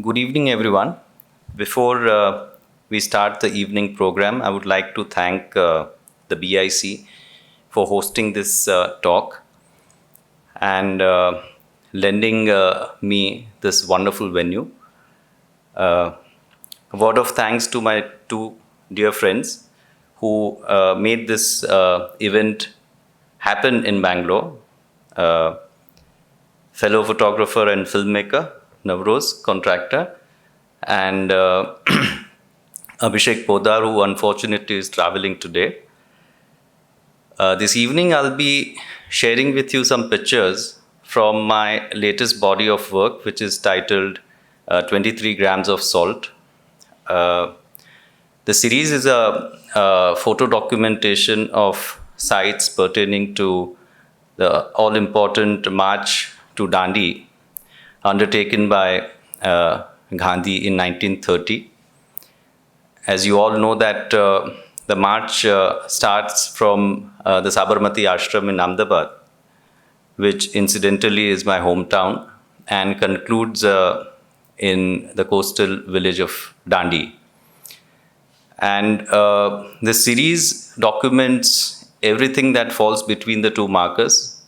Good evening, everyone. Before we start the evening program, I would like to thank the BIC for hosting this talk and lending me this wonderful venue. A word of thanks to my two dear friends who made this event happen in Bangalore. Uh, Fellow photographer and filmmaker, Navroze Contractor, and Abhishek Podar, who unfortunately is traveling today. This evening, I'll be sharing with you some pictures from my latest body of work, which is titled 23 Grams of Salt. Uh, the series is a photo documentation of sites pertaining to the all important march to Dandi undertaken by Gandhi in 1930. As you all know that the march starts from the Sabarmati Ashram in Ahmedabad, which incidentally is my hometown, and concludes in the coastal village of Dandi. And this series documents everything that falls between the two markers,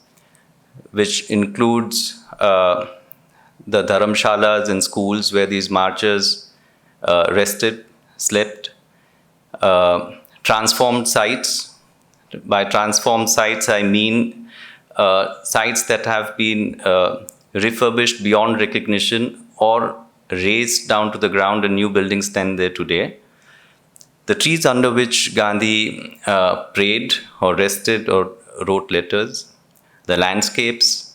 which includes the dharamshalas in schools where these marchers rested, slept, transformed sites. By transformed sites, I mean sites that have been refurbished beyond recognition or razed down to the ground and new buildings stand there today. The trees under which Gandhi prayed or rested or wrote letters, the landscapes,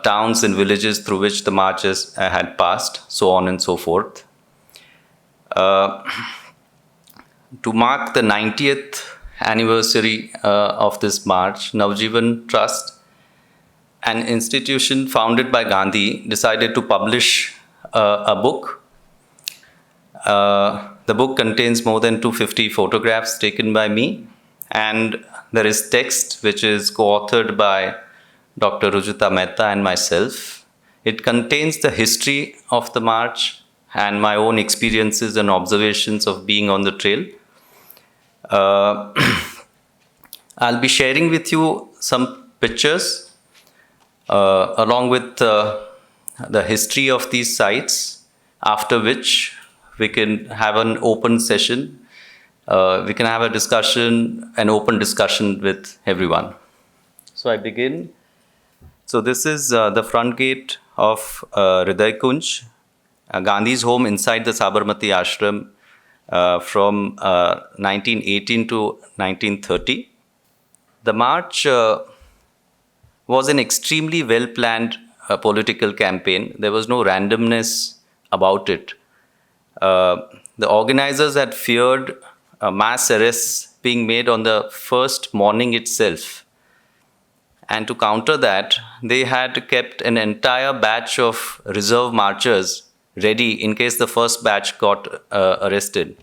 towns and villages through which the marches had passed, so on and so forth. To mark the 90th anniversary of this march, Navajivan Trust, an institution founded by Gandhi, decided to publish a book. The book contains more than 250 photographs taken by me, and there is text which is co-authored by Dr. Rujita Mehta and myself. It contains the history of the march and my own experiences and observations of being on the trail. I'll be sharing with you some pictures along with the history of these sites, after which we can have an open session. We can have a discussion, an open discussion with everyone. So I begin. So this is the front gate of Hriday Kunj, Gandhi's home inside the Sabarmati Ashram from 1918 to 1930. The march was an extremely well-planned political campaign. There was no randomness about it. The organizers had feared mass arrests being made on the first morning itself. And to counter that, they had kept an entire batch of reserve marchers ready in case the first batch got arrested.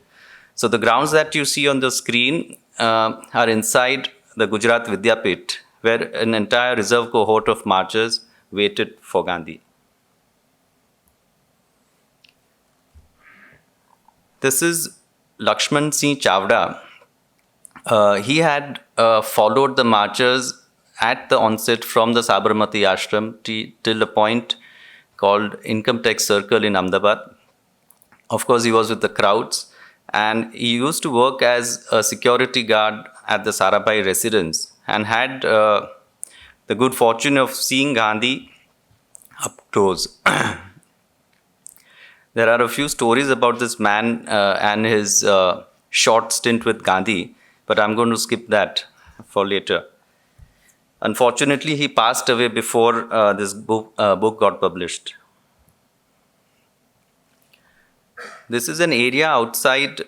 So the grounds that you see on the screen are inside the Gujarat Vidyapit, where an entire reserve cohort of marchers waited for Gandhi. This is Lakshman Singh Chavda. He had followed the marchers at the onset from the Sabarmati Ashram till a point called Income Tax Circle in Ahmedabad. Of course, he was with the crowds, and he used to work as a security guard at the Sarabhai residence and had the good fortune of seeing Gandhi up close. There are a few stories about this man and his short stint with Gandhi, but I'm going to skip that for later. Unfortunately, he passed away before this book got published. This is an area outside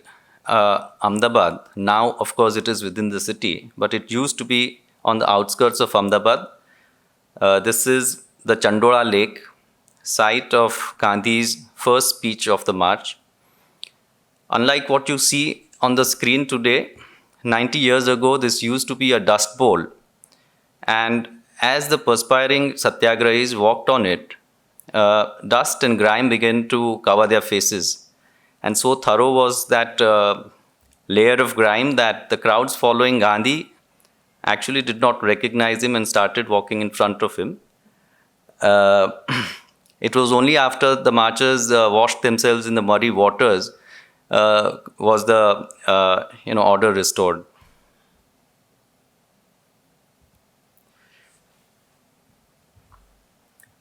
Ahmedabad. Now, of course, it is within the city, but it used to be on the outskirts of Ahmedabad. This is the Chandora Lake, site of Gandhi's first speech of the march. Unlike what you see on the screen today, 90 years ago, this used to be a dust bowl. And as the perspiring satyagrahis walked on it, dust and grime began to cover their faces. And so thorough was that layer of grime that the crowds following Gandhi actually did not recognize him and started walking in front of him. Uh, it was only after the marchers washed themselves in the muddy waters was the order restored.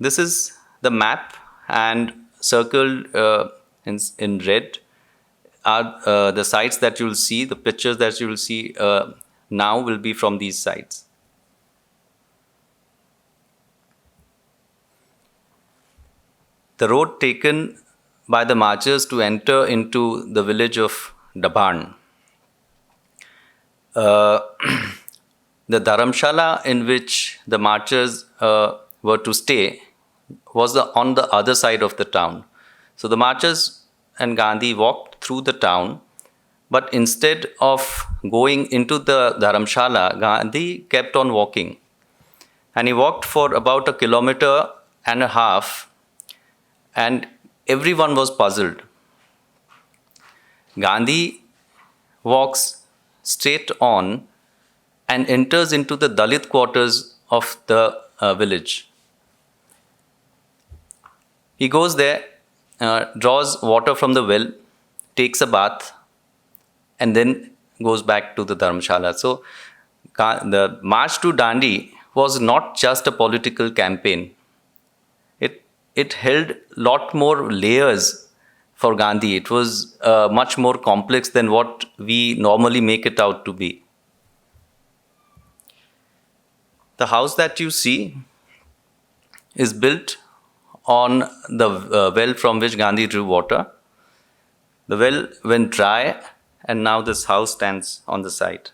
This is the map, and circled in red are the sites that you will see. The pictures that you will see now will be from these sites. The road taken by the marchers to enter into the village of Dabhan. The Dharamshala in which the marchers were to stay was on the other side of the town. So the marchers and Gandhi walked through the town, but instead of going into the Dharamshala, Gandhi kept on walking. And he walked for about 1.5 kilometers, and everyone was puzzled. Gandhi walks straight on and enters into the Dalit quarters of the village. He goes there, draws water from the well, takes a bath, and then goes back to the Dharamshala. So the march to Dandi was not just a political campaign. It held lot more layers for Gandhi. It was much more complex than what we normally make it out to be. The house that you see is built on the well from which Gandhi drew water. The well went dry, and now this house stands on the site.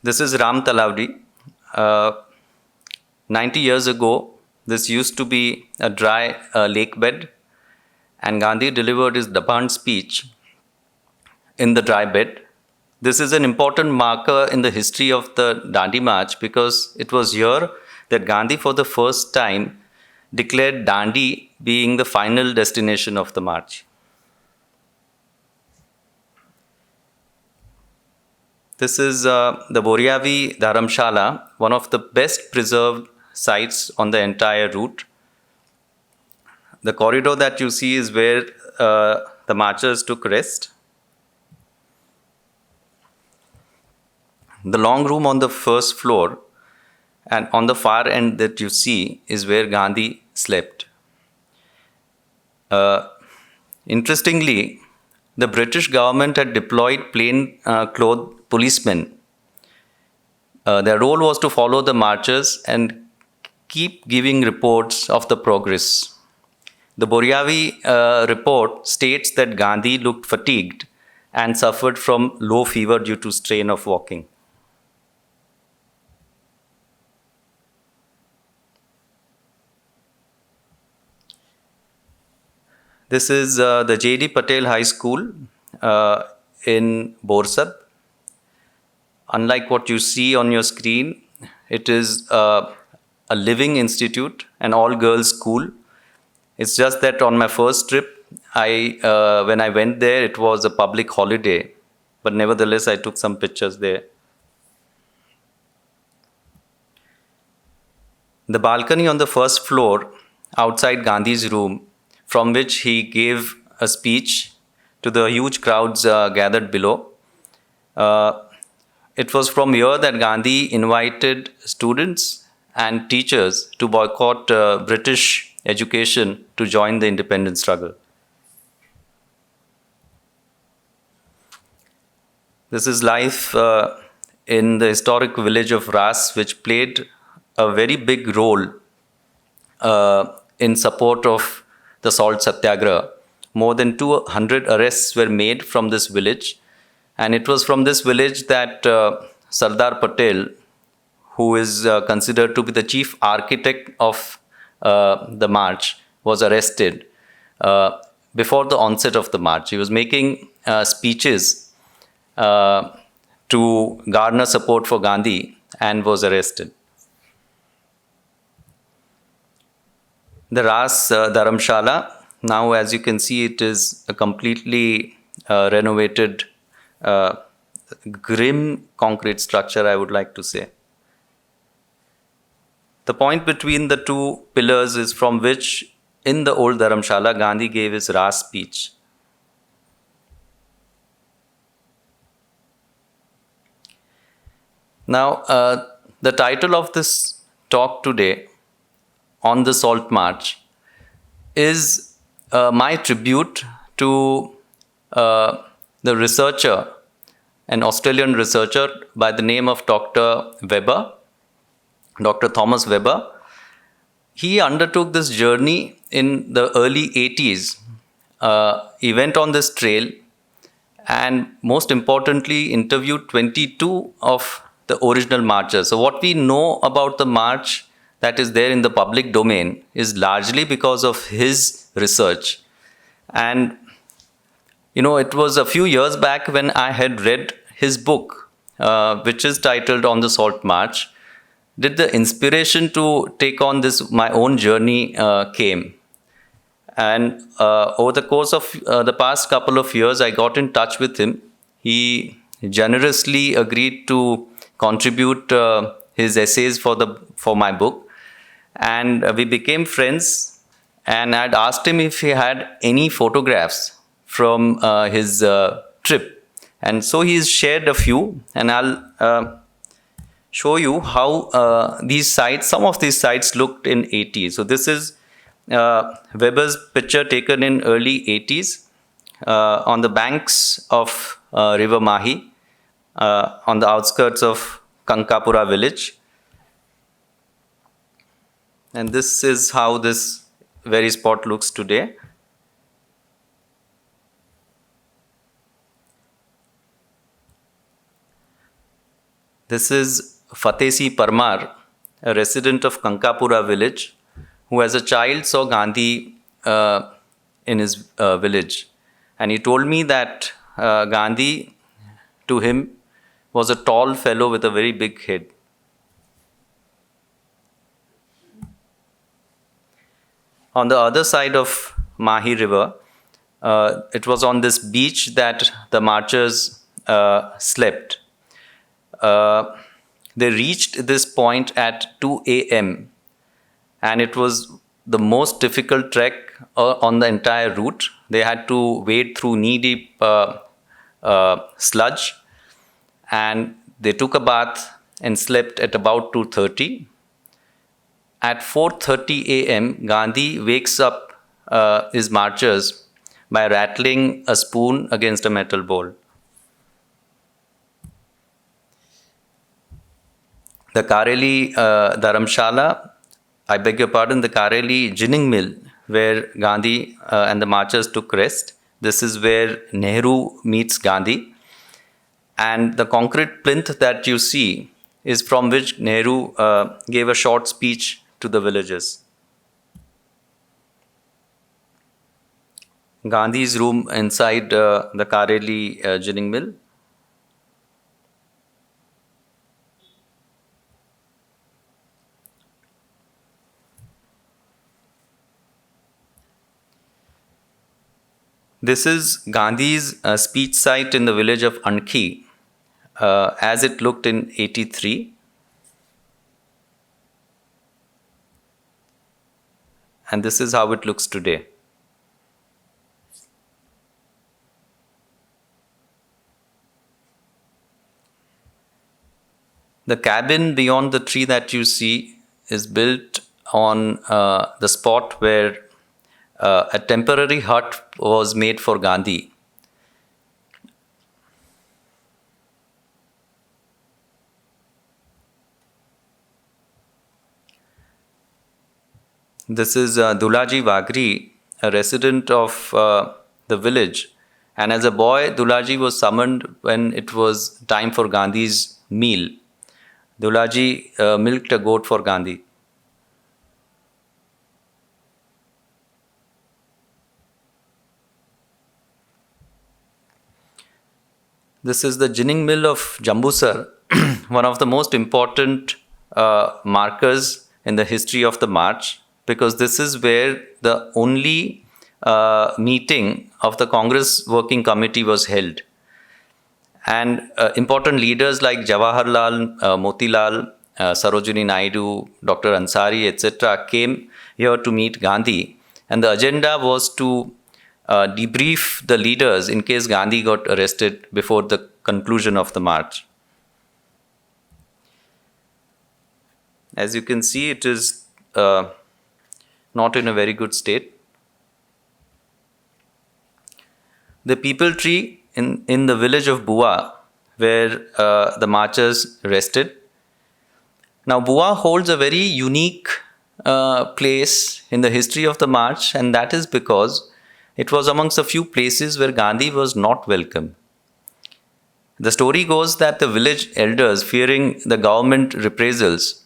This is Ram Talavdi. 90 years ago, this used to be a dry lake bed, and Gandhi delivered his Dabhan speech in the dry bed. This is an important marker in the history of the Dandi March because it was here that Gandhi for the first time declared Dandi being the final destination of the march. This is the Boriavi Dharamshala, one of the best preserved sites on the entire route. The corridor that you see is where the marchers took rest. The long room on the first floor and on the far end that you see is where Gandhi slept. Interestingly, the British government had deployed plain-clothed policemen. Their role was to follow the marchers and keep giving reports of the progress. The Boriavi report states that Gandhi looked fatigued and suffered from low fever due to strain of walking. This is the J.D. Patel High School in Borsab. Unlike what you see on your screen, it is a living institute, an all-girls school. It's just that on my first trip, when I went there, it was a public holiday. But nevertheless, I took some pictures there. The balcony on the first floor, outside Gandhi's room, from which he gave a speech to the huge crowds gathered below. It was from here that Gandhi invited students and teachers to boycott British education to join the independence struggle. This is life in the historic village of Ras, which played a very big role in support of the salt satyagraha. More than 200 arrests were made from this village, and it was from this village that Sardar Patel, who is considered to be the chief architect of the march, was arrested before the onset of the march. He was making speeches to garner support for Gandhi and was arrested. The Ras Dharamshala, now as you can see, it is a completely renovated, uh, grim concrete structure, I would like to say. The point between the two pillars is from which, in the old Dharamshala, Gandhi gave his Ras speech. Now, the title of this talk today, On the Salt March, is my tribute to the researcher, an Australian researcher by the name of Dr. Weber, Dr. Thomas Weber. He undertook this journey in the early 80s. He went on this trail and, most importantly, interviewed 22 of the original marchers. So what we know about the march that is there in the public domain is largely because of his research. And, you know, it was a few years back when I had read his book, which is titled On the Salt March, did the inspiration to take on this, my own journey, came. And over the course of the past couple of years, I got in touch with him. He generously agreed to contribute his essays for my book, and we became friends. And I'd asked him if he had any photographs from his trip, and so he's shared a few, and I'll show you how these sites, some of these sites looked in 80s. So this is Weber's picture taken in early 80s on the banks of River Mahi, on the outskirts of Kankapura village. And this is how this very spot looks today. This is Fateh Parmar, a resident of Kankapura village, who as a child saw Gandhi in his village. And he told me that Gandhi, to him, was a tall fellow with a very big head. On the other side of Mahi River, it was on this beach that the marchers slept. They reached this point at 2 a.m. and it was the most difficult trek on the entire route. They had to wade through knee-deep sludge, and they took a bath and slept at about 2:30. At 4:30 a.m., Gandhi wakes up his marchers by rattling a spoon against a metal bowl. The Kareli Dharamshala, I beg your pardon, the Kareli ginning mill, where Gandhi and the marchers took rest. This is where Nehru meets Gandhi. And the concrete plinth that you see is from which Nehru gave a short speech to the villagers. Gandhi's room inside the Kareli ginning mill. This is Gandhi's speech site in the village of Ankhi, as it looked in 83. And this is how it looks today. The cabin beyond the tree that you see is built on the spot where a temporary hut was made for Gandhi. This is Dulaji Wagri, a resident of the village. And as a boy, Dulaji was summoned when it was time for Gandhi's meal. Dulaji milked a goat for Gandhi. This is the ginning mill of Jambusar, one of the most important markers in the history of the march. because this is where the only meeting of the Congress Working Committee was held. And important leaders like Jawaharlal, Motilal, Sarojini Naidu, Dr. Ansari, etc., came here to meet Gandhi. And the agenda was to debrief the leaders in case Gandhi got arrested before the conclusion of the march. As you can see, it is not in a very good state. The people tree in the village of Bua, where the marchers rested. Now, Bua holds a very unique place in the history of the march, and that is because it was amongst the few places where Gandhi was not welcome. The story goes that the village elders, fearing the government reprisals,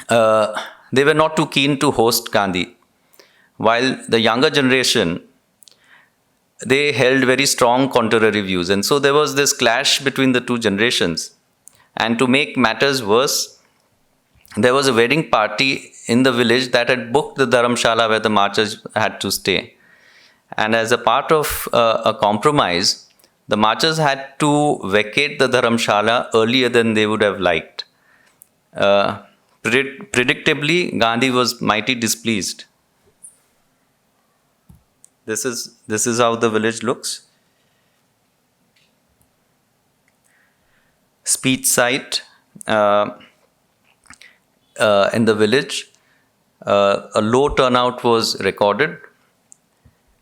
they were not too keen to host Gandhi, while the younger generation, they held very strong contrary views. And so there was this clash between the two generations. And to make matters worse, there was a wedding party in the village that had booked the Dharamshala where the marchers had to stay. And as a part of a compromise, the marchers had to vacate the Dharamshala earlier than they would have liked. Predictably, Gandhi was mighty displeased. This is how the village looks. Speech site in the village. A low turnout was recorded.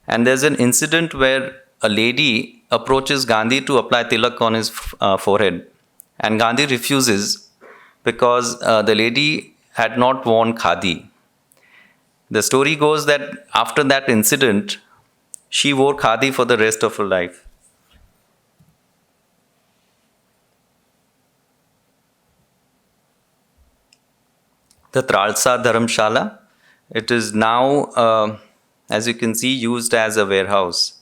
And there's an incident where a lady approaches Gandhi to apply tilak on his forehead. And Gandhi refuses because the lady had not worn khadi. The story goes that after that incident, she wore khadi for the rest of her life. The Tralsa Dharamshala, it is now, as you can see, used as a warehouse.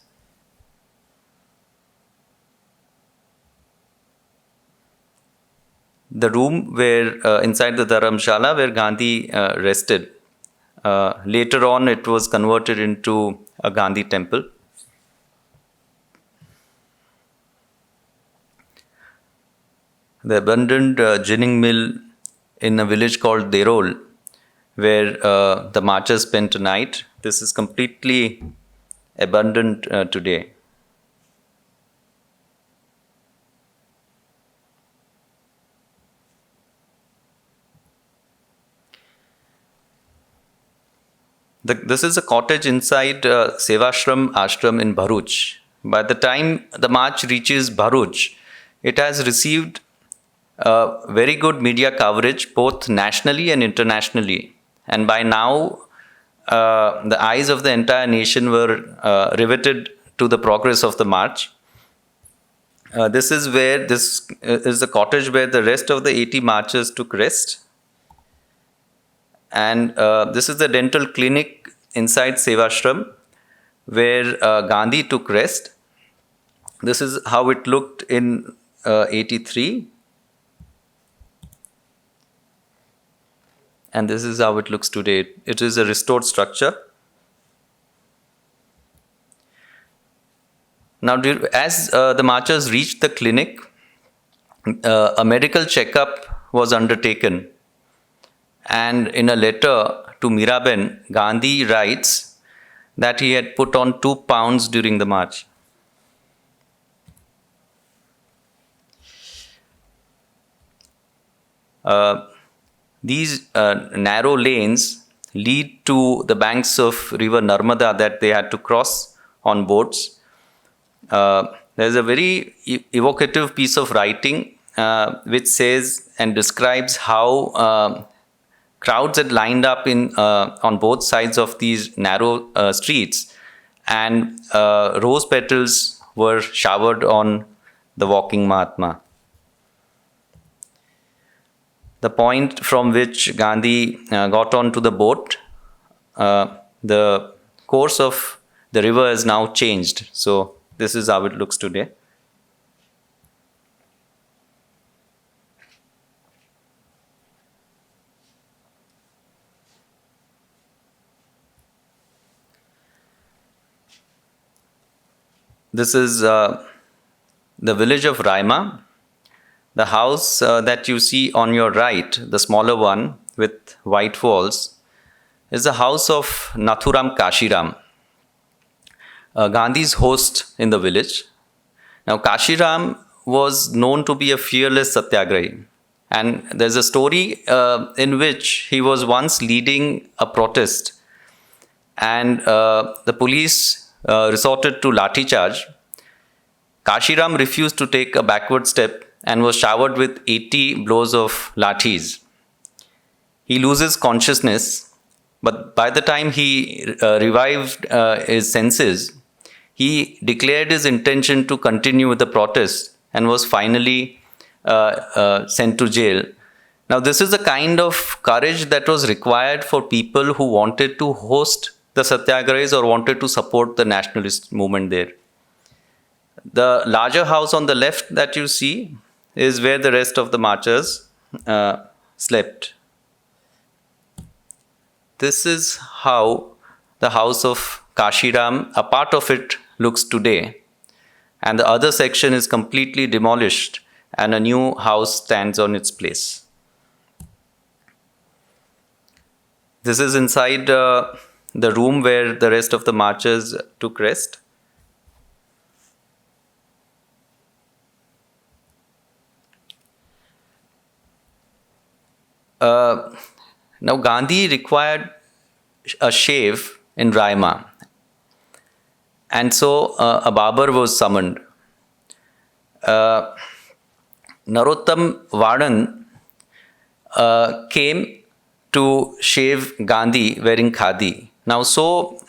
The room where, inside the Dharamshala, where Gandhi rested. Later on, it was converted into a Gandhi temple. The abandoned ginning mill in a village called Derol, where the marchers spent a night. This is completely abandoned today. This is a cottage inside Sevashram Ashram in Bharuch. By the time the march reaches Bharuch, it has received very good media coverage both nationally and internationally. And by now, the eyes of the entire nation were riveted to the progress of the march. This is the cottage where the rest of the 80 marchers took rest. And this is the dental clinic inside Sevashram where Gandhi took rest. This is how it looked in 83. And this is how it looks today. It is a restored structure. Now, as the marchers reached the clinic, a medical checkup was undertaken. And in a letter to Miraben, Gandhi writes that he had put on 2 pounds during the march. These narrow lanes lead to the banks of river Narmada that they had to cross on boats. There's a very evocative piece of writing which says and describes how crowds had lined up on both sides of these narrow streets, and rose petals were showered on the walking Mahatma. The point from which Gandhi got onto the boat, the course of the river has now changed. So this is how it looks today. This is the village of Raima. The house that you see on your right, the smaller one with white walls, is the house of Nathuram Kashiram, Gandhi's host in the village. Now, Kashiram was known to be a fearless satyagrahi. And there's a story in which he was once leading a protest, and the police resorted to lathi charge. Kashiram refused to take a backward step and was showered with 80 blows of lathis. He loses consciousness, but by the time he revived his senses, he declared his intention to continue with the protest and was finally sent to jail. Now, this is the kind of courage that was required for people who wanted to host the satyagrahis or wanted to support the nationalist movement there. The larger house on the left that you see is where the rest of the marchers slept. This is how the house of Kashiram, a part of it, looks today. And the other section is completely demolished and a new house stands on its place. This is inside the room where the rest of the marchers took rest. Now, Gandhi required a shave in Raima, and so a barber was summoned. Narottam Vadan came to shave Gandhi wearing khadi. Now, so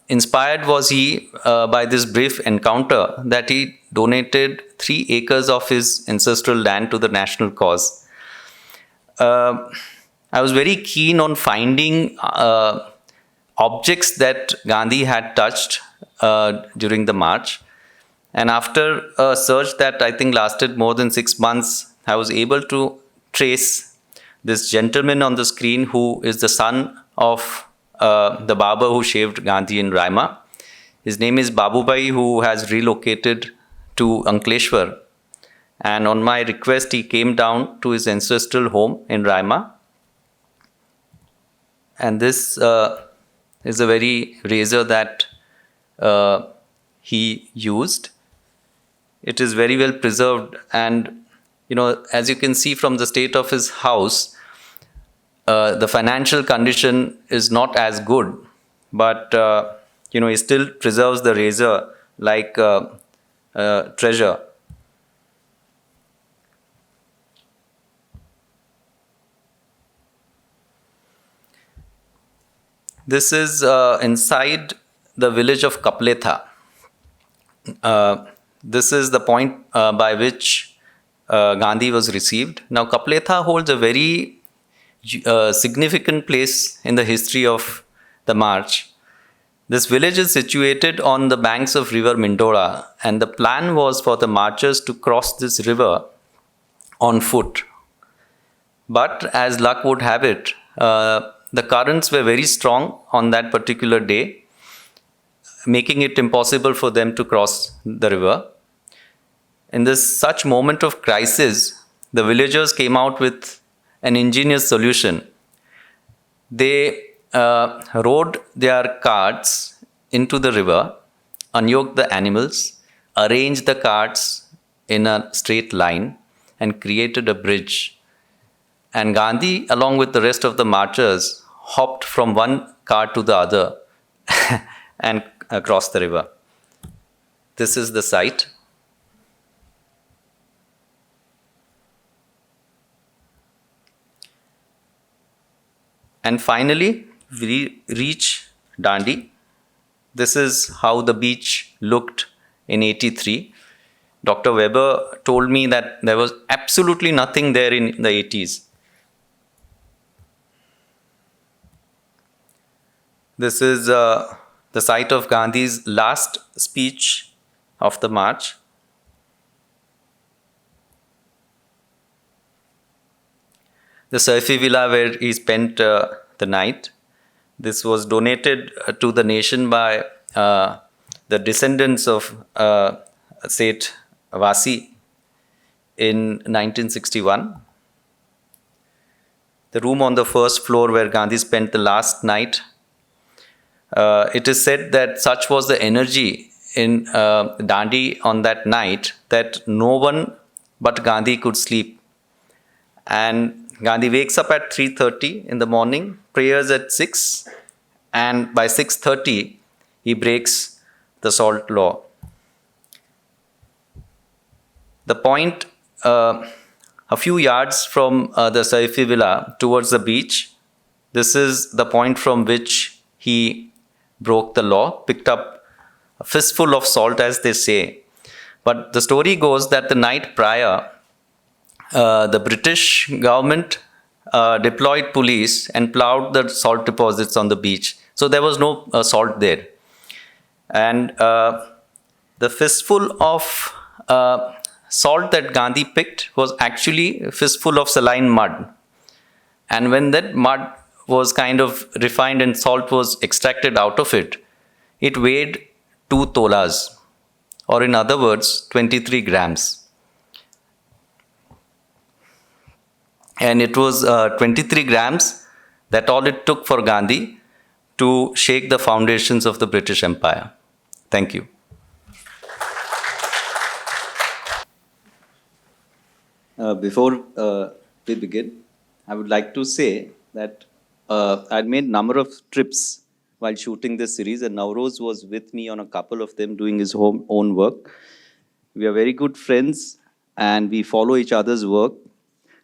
inspired was he by this brief encounter that he donated 3 acres of his ancestral land to the national cause. I was very keen on finding objects that Gandhi had touched during the march. And after a search that I think lasted more than 6 months, I was able to trace this gentleman on the screen who is the son of the barber who shaved Gandhi in Raima. His name is Babubai, who has relocated to Ankleshwar. And on my request, he came down to his ancestral home in Raima. And this is a very razor that he used. It is very well preserved. And, as you can see from the state of his house, the financial condition is not as good. But, he still preserves the razor like treasure. This is inside the village of Kapletha. This is the point by which Gandhi was received. Now, Kapletha holds a very significant place in the history of the march. This village is situated on the banks of river Mindora, and the plan was for the marchers to cross this river on foot. But as luck would have it, the currents were very strong on that particular day, making it impossible for them to cross the river. In this such moment of crisis, the villagers came out with an ingenious solution. They rode their carts into the river, unyoked the animals, arranged the carts in a straight line, and created a bridge. And Gandhi, along with the rest of the marchers, hopped from one cart to the other and crossed the river. This is the site. And finally, we reach Dandi. This is how the beach looked in 83. Dr. Weber told me that there was absolutely nothing there in the 80s. This is the site of Gandhi's last speech of the march. The Saifi Villa where he spent the night. This was donated to the nation by the descendants of Seth Vasi in 1961. The room on the first floor where Gandhi spent the last night. It is said that such was the energy in Dandi on that night that no one but Gandhi could sleep. And Gandhi wakes up at 3:30 in the morning, prayers at 6, and by 6:30 he breaks the salt law. The point a few yards from the Saifi Villa towards the beach, this is the point from which he broke the law, picked up a fistful of salt, as they say. But the story goes that the night prior, the British government deployed police and plowed the salt deposits on the beach. So there was no salt there. And the fistful of salt that Gandhi picked was actually a fistful of saline mud. And when that mud was kind of refined and salt was extracted out of it, it weighed 2 tolas, or in other words, 23 grams. And it was 23 grams, that all it took for Gandhi to shake the foundations of the British Empire. Thank you. Before we begin, I would like to say that I'd made a number of trips while shooting this series, and Navroze was with me on a couple of them doing his own work. We are very good friends and we follow each other's work.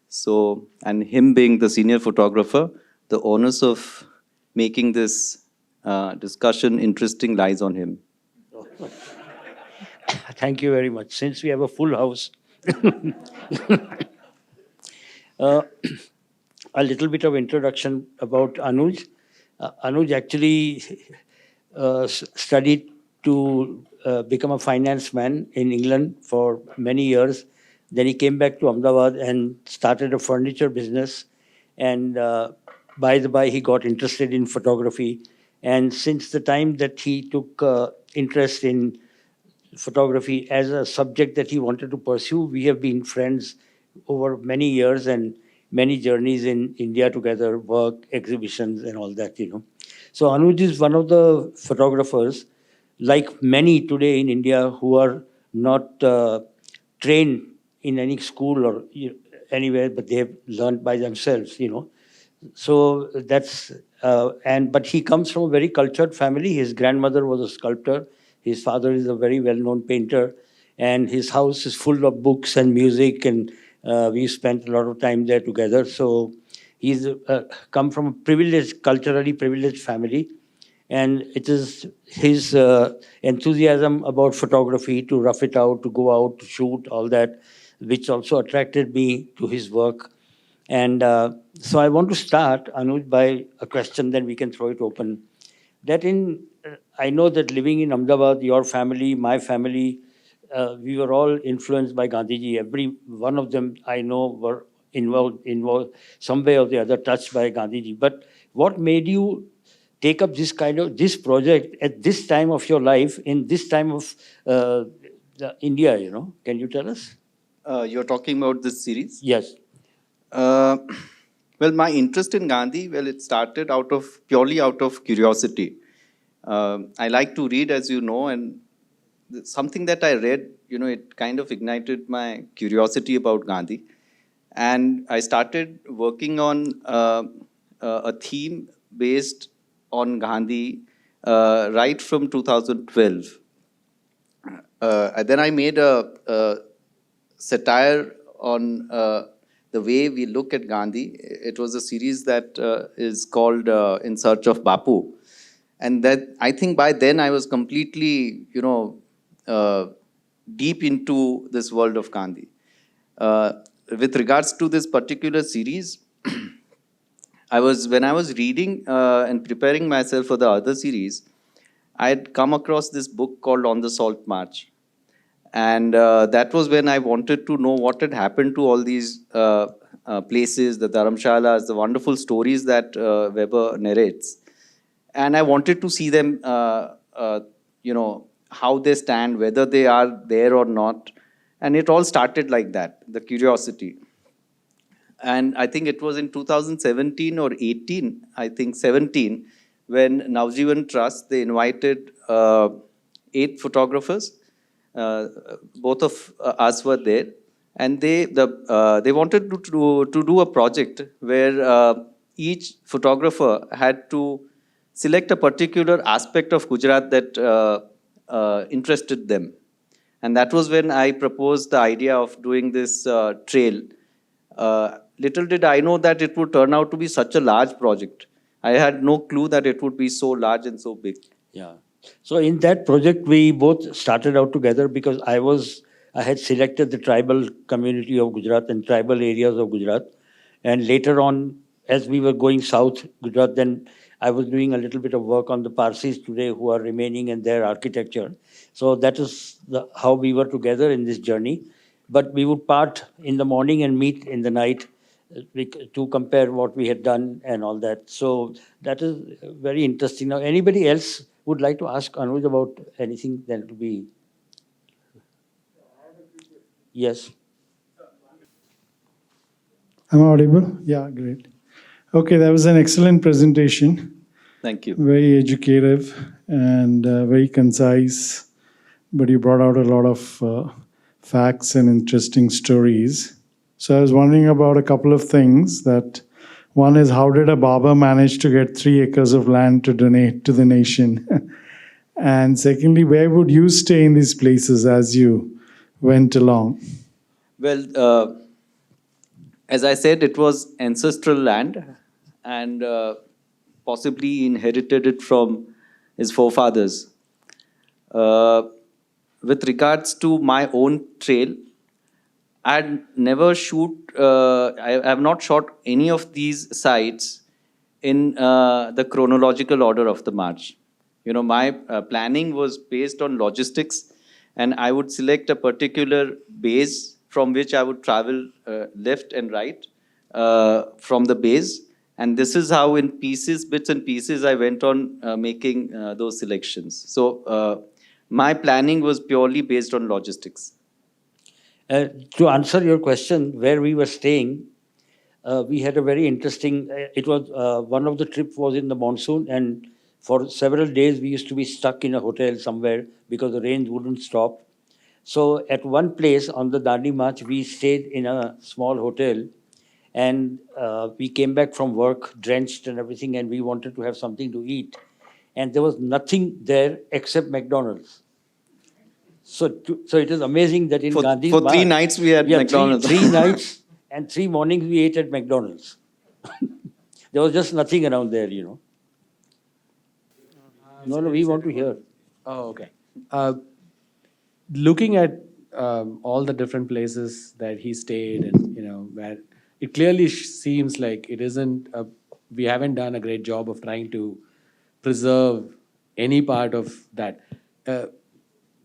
So, and him being the senior photographer, the onus of making this discussion interesting lies on him. Thank you very much. Since we have a full house, a little bit of introduction about Anuj. Anuj actually studied to become a finance man in England for many years. Then he came back to Ahmedabad and started a furniture business. And by the by, he got interested in photography. And since the time that he took interest in photography as a subject that he wanted to pursue, we have been friends over many years and many journeys in India together, work, exhibitions, and all that, So Anuj is one of the photographers, like many today in India, who are not trained in any school or anywhere, but they have learned by themselves, So that's, but he comes from a very cultured family. His grandmother was a sculptor. His father is a very well-known painter. And his house is full of books and music, and we spent a lot of time there together. So he's come from a privileged, culturally privileged family. And it is his enthusiasm about photography, to rough it out, to go out, to shoot, all that, which also attracted me to his work. And so I want to start, Anuj, by a question, then we can throw it open. That I know that living in Ahmedabad, your family, my family, we were all influenced by Gandhiji. Every one of them I know were involved some way or the other, touched by Gandhiji. But what made you take up this project at this time of your life, in this time of India, Can you tell us? You're talking about this series? Yes. Well, my interest in Gandhi, it started purely out of curiosity. I like to read, as you know, and something that I read, it kind of ignited my curiosity about Gandhi. And I started working on a theme based on Gandhi right from 2012. Then I made a satire on the way we look at Gandhi. It was a series that is called In Search of Bapu. And that, I think by then I was completely, deep into this world of Gandhi. With regards to this particular series, when I was reading and preparing myself for the other series, I had come across this book called On the Salt March. And that was when I wanted to know what had happened to all these places, the Dharamshalas, the wonderful stories that Weber narrates. And I wanted to see them, how they stand, whether they are there or not. And it all started like that, the curiosity. And I think it was in 2017 or 18, I think 17, when Navajivan Trust, they invited 8 photographers. Both of us were there. And they wanted to do a project where each photographer had to select a particular aspect of Gujarat that interested them. And that was when I proposed the idea of doing this trail. Little did I know that it would turn out to be such a large project. I had no clue that it would be so large and so big. Yeah. So in that project, we both started out together because I had selected the tribal community of Gujarat and tribal areas of Gujarat. And later on, as we were going south Gujarat, then I was doing a little bit of work on the Parsis today who are remaining in their architecture. So that is how we were together in this journey. But we would part in the morning and meet in the night to compare what we had done and all that. So that is very interesting. Now, anybody else would like to ask Anuj about anything? Then it will be. Yes. Am I audible? Yeah, great. Okay, that was an excellent presentation. Thank you. Very educative and very concise, but you brought out a lot of facts and interesting stories. So I was wondering about a couple of things. That one is, how did a barber manage to get 3 acres of land to donate to the nation? And secondly, where would you stay in these places as you went along? Well, as I said, it was ancestral land, and possibly he inherited it from his forefathers. With regards to my own trail, I had never I have not shot any of these sites in the chronological order of the march. You know, my planning was based on logistics, and I would select a particular base from which I would travel left and right from the base. And this is how, in pieces, bits and pieces, I went on making those selections. So my planning was purely based on logistics. To answer your question, where we were staying, we had a very interesting. It was one of the trips was in the monsoon, and for several days we used to be stuck in a hotel somewhere because the rain wouldn't stop. So at one place on the Dandi March, we stayed in a small hotel, and we came back from work drenched and everything, and we wanted to have something to eat, and there was nothing there except McDonald's. So it is amazing that in Gandhi's For 3 March, nights we had McDonald's. Three nights and 3 mornings we ate at McDonald's. There was just nothing around there, you know. No, we want to hear. Oh, okay. Looking at all the different places that he stayed, and where it clearly seems like it isn't. We haven't done a great job of trying to preserve any part of that.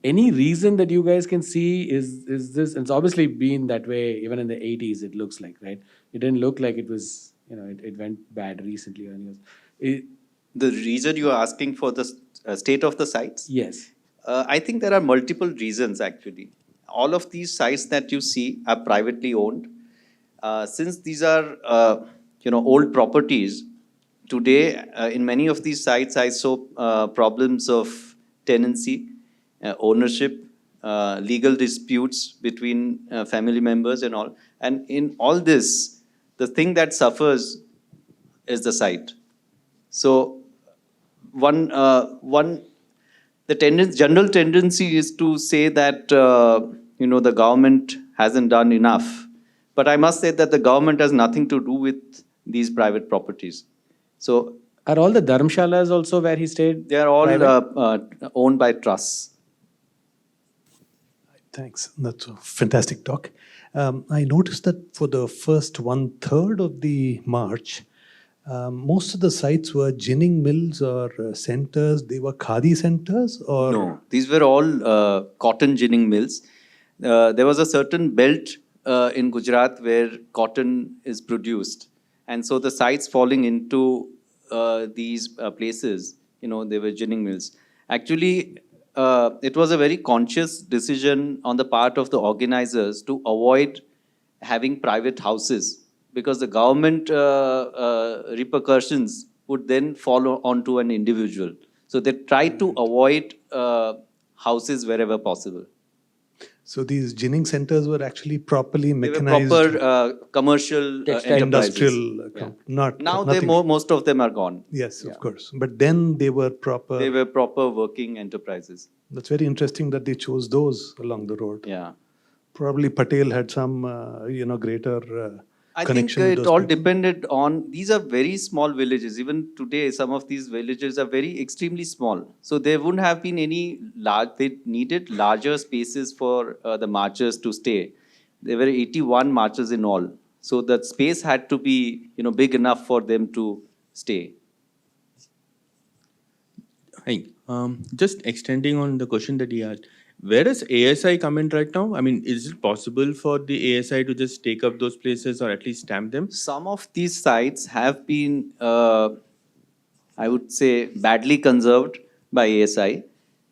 Any reason that you guys can see is this? It's obviously been that way even in the 80s. It looks like, right? It didn't look like it was. It went bad recently or anything. The reason you are asking for the state of the sites? Yes. I think there are multiple reasons actually. All of these sites that you see are privately owned. Since these are old properties, today in many of these sites I saw problems of tenancy, ownership, legal disputes between family members and all. And in all this, the thing that suffers is the site. So the general tendency is to say that the government hasn't done enough, but I must say that the government has nothing to do with these private properties. So are all the dharamshalas also where he stayed? They are all owned by trusts. Thanks. That's a fantastic talk. I noticed that for the first 1/3 of the march, most of the sites were ginning mills or centers. They were khadi centers, or no? These were all cotton ginning mills. There was a certain belt in Gujarat where cotton is produced, and so the sites falling into these places, they were ginning mills. Actually, it was a very conscious decision on the part of the organizers to avoid having private houses, because the government repercussions would then follow onto an individual. So they tried to avoid houses wherever possible. So these ginning centers were actually properly They were mechanized, proper commercial Textile enterprises. industrial, Yeah. not Now nothing. most of them are gone. Yes, of course. But then they were proper. They were proper working enterprises. That's very interesting that they chose those along the road. Yeah. Probably Patel had some, greater I think connection with it those all people. depended on, these are very small villages. Even today, some of these villages are very extremely small. So there wouldn't have been any large, they needed larger spaces for the marchers to stay. There were 81 marchers in all. So that space had to be, big enough for them to stay. Hi. Just extending on the question that he asked, where does ASI come in right now? I mean, is it possible for the ASI to just take up those places or at least stamp them? Some of these sites have been, I would say, badly conserved by ASI.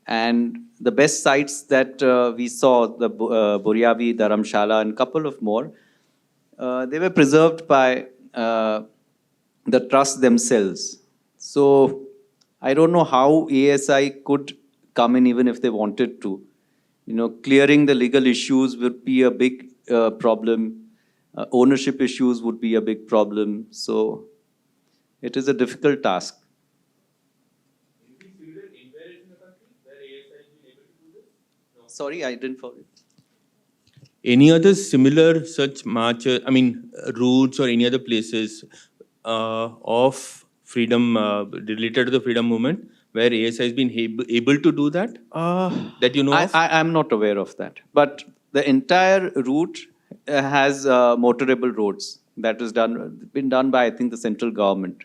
And the best sites that we saw, the Boriavi Dharamshala and a couple of more, they were preserved by the trust themselves. So I don't know how ASI could come in even if they wanted to. Clearing the legal issues would be a big problem. Ownership issues would be a big problem. So it is a difficult task. Sorry, I didn't follow. Any other similar such marches, routes or any other places of freedom related to the freedom movement where ASI has been able to do that? That you know of? I'm not aware of that. But the entire route has motorable roads. That is been done by, I think, the central government.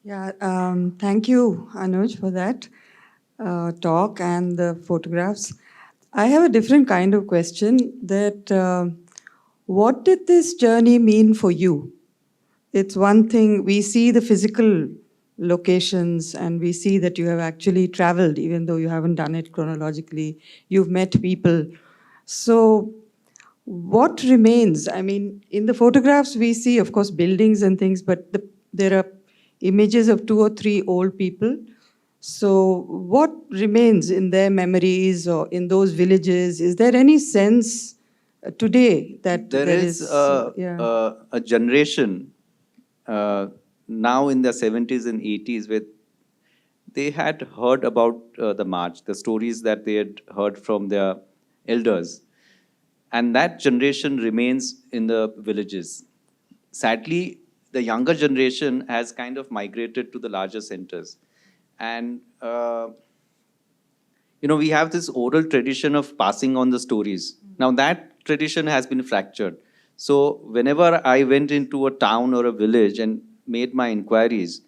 Yeah, thank you, Anuj, for that talk and the photographs. I have a different kind of question that what did this journey mean for you? It's one thing, we see the physical locations and we see that you have actually traveled, even though you haven't done it chronologically. You've met people. So what remains? I mean, in the photographs we see, of course, buildings and things, but there are images of 2 or 3 old people. So what remains in their memories or in those villages? Is there any sense today that There is a generation now in the 70s and 80s where they had heard about the march, the stories that they had heard from their elders. And that generation remains in the villages. Sadly, the younger generation has kind of migrated to the larger centers. And, we have this oral tradition of passing on the stories. Now that tradition has been fractured. So whenever I went into a town or a village and made my inquiries,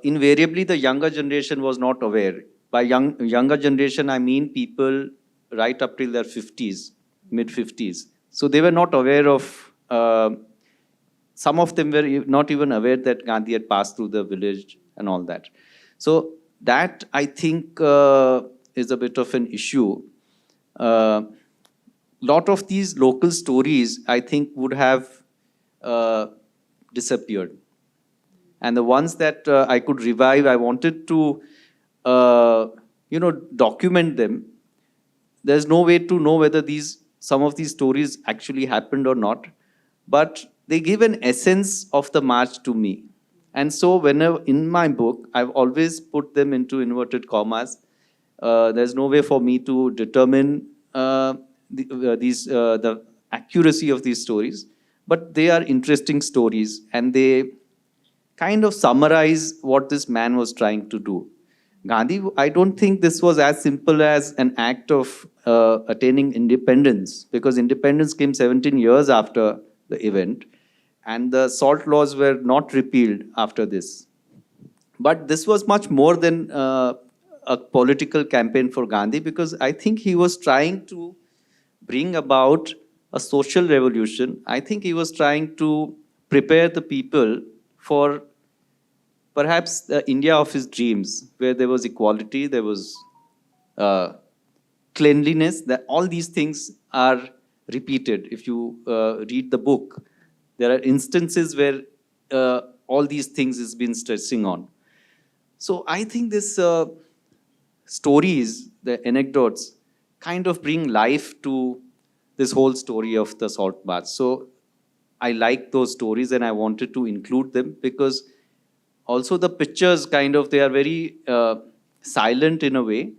invariably the younger generation was not aware. By younger generation, I mean people right up till their 50s, mid-50s. So they were not aware of, some of them were not even aware that Gandhi had passed through the village and all that. So that, I think, is a bit of an issue. Lot of these local stories, I think, would have disappeared. And the ones that I could revive, I wanted to, document them. There's no way to know whether some of these stories actually happened or not, but they give an essence of the march to me. And so whenever in my book, I've always put them into inverted commas. There's no way for me to determine the accuracy of these stories, but they are interesting stories and they kind of summarize what this man was trying to do. Gandhi, I don't think this was as simple as an act of attaining independence, because independence came 17 years after the event, and the salt laws were not repealed after this. But this was much more than a political campaign for Gandhi, because I think he was trying to bring about a social revolution. I think he was trying to prepare the people for perhaps the India of his dreams, where there was equality, there was cleanliness, that all these things are repeated. If you read the book, there are instances where all these things has been stressing on. So I think this stories, the anecdotes, kind of bring life to this whole story of the salt bath. So I like those stories and I wanted to include them because also the pictures kind of, they are very silent in a way,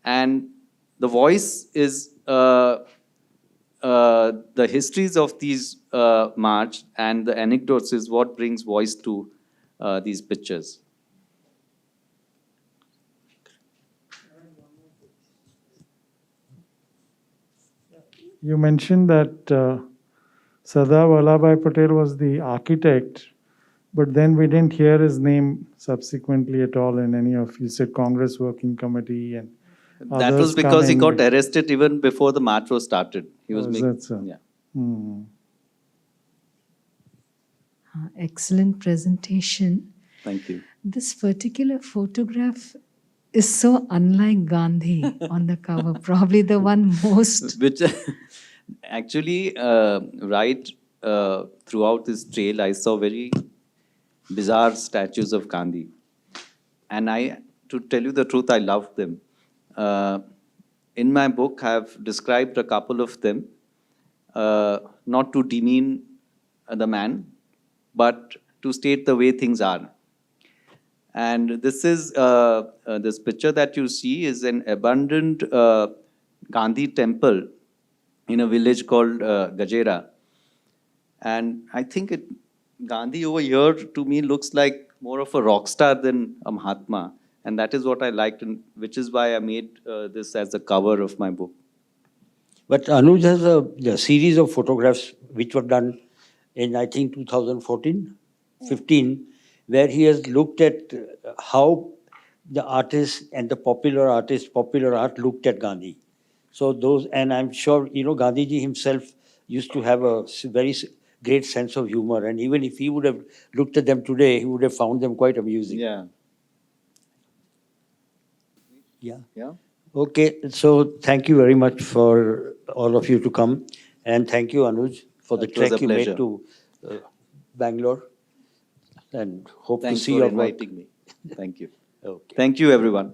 and the voice is the histories of these march and the anecdotes is what brings voice to these pictures. You mentioned that Sardar Vallabhbhai Patel was the architect, but then we didn't hear his name subsequently at all in any of, you said Congress Working Committee and That others was because he coming. got arrested even before the march was started. He was Oh, is making, that so? yeah. Hmm. Excellent presentation. Thank you. This particular photograph is so unlike Gandhi on the cover, probably the one most. Which actually, right throughout this trail, I saw very bizarre statues of Gandhi. And to tell you the truth, I loved them. In my book, I have described a couple of them, not to demean the man, but to state the way things are. And this is this picture that you see is an abandoned Gandhi temple in a village called Gajera. And I think Gandhi over here to me looks like more of a rock star than a Mahatma. And that is what I liked, and which is why I made this as the cover of my book. But Anuj has a series of photographs which were done in, I think, 2014, 15, where he has looked at how the artists and the popular art looked at Gandhi. So those, and I'm sure, Gandhiji himself used to have a very great sense of humor. And even if he would have looked at them today, he would have found them quite amusing. Yeah. Yeah. Yeah. Okay, so thank you very much for all of you to come. And thank you, Anuj, for the It was trek a you made pleasure. to Bangalore. And hope Thanks to see for your work. inviting me. Thank you. Okay. Thank you, everyone.